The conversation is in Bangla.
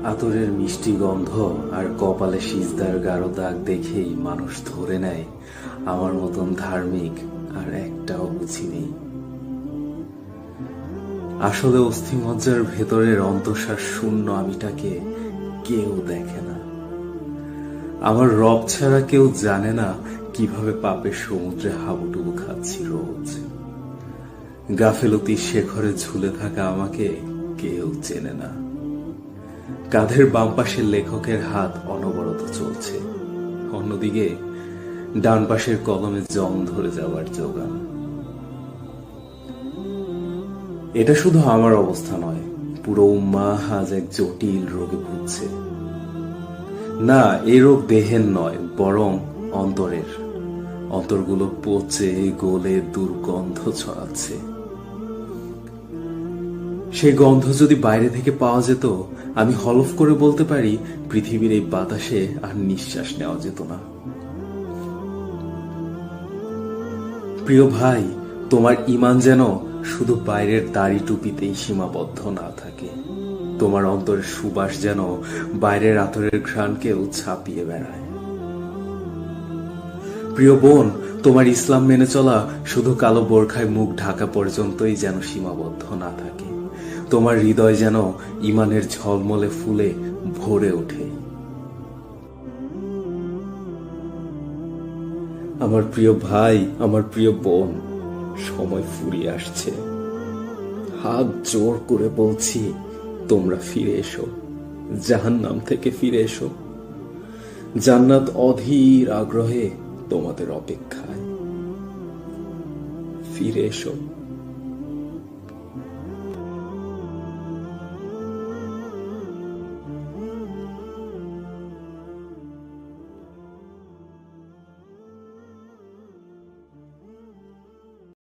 আতরের মিষ্টি গন্ধ আর কপালে সিজদার গাঢ় দাগ দেখেই মানুষ ধরে নেয় আমার মতন ধার্মিক আর একটাও বুঝি নেই। আসলে অস্থিমজ্জার ভেতরের অন্তঃশ্বাস শূন্য আমিটাকে কেউ দেখে না। আমার রব ছাড়া কেউ জানে না কিভাবে পাপের সমুদ্রে হাবুডুবু খাচ্ছি রোজ। গাফেলতির শেখরে ঝুলে থাকা আমাকে কেউ চেনে না। কাঁধের বাম পাশের লেখকের হাত অনবরত চলছে, অন্যদিকে ডান পাশের কলমে জং ধরে যাওয়ার যোগান। এটা শুধু আমার অবস্থা নয়, পুরো উম্মাহ আজ এক জটিল রোগে ভুগছে। না, এই রোগ দেহের নয়, বরং অন্তরের। অন্তরগুলো পচে গলে দুর্গন্ধ ছড়াচ্ছে। সেই গন্ধ যদি বাইরে থেকে পাওয়া যেত, আমি হলফ করে বলতে পারি পৃথিবীর এই বাতাসে আর নিঃশ্বাস নেওয়া যেত না। প্রিয় ভাই, তোমার ঈমান যেন শুধু বাইরের দাড়ি টুপিতেই সীমাবদ্ধ না থাকে। তোমার অন্তরের সুবাস যেন বাইরের আতরের ঘ্রাণকেও ছাপিয়ে বেড়ায়। প্রিয় বোন, তোমার ইসলাম মেনে চলা শুধু কালো বোরখায় মুখ ঢাকা পর্যন্তই যেন সীমাবদ্ধ না থাকে। তোমার হৃদয় যেন ঈমানের ঝলমলে ফুলে ভরে ওঠে। আমার প্রিয় ভাই, আমার প্রিয় বোন, সময় ফুরিয়ে আসছে। হাত জোর করে বলছি, তোমরা ফিরে এসো, জাহান্নাম থেকে ফিরে এসো। জান্নাত অধীর আগ্রহে তোমাদের অপেক্ষায়। ফিরে এসো।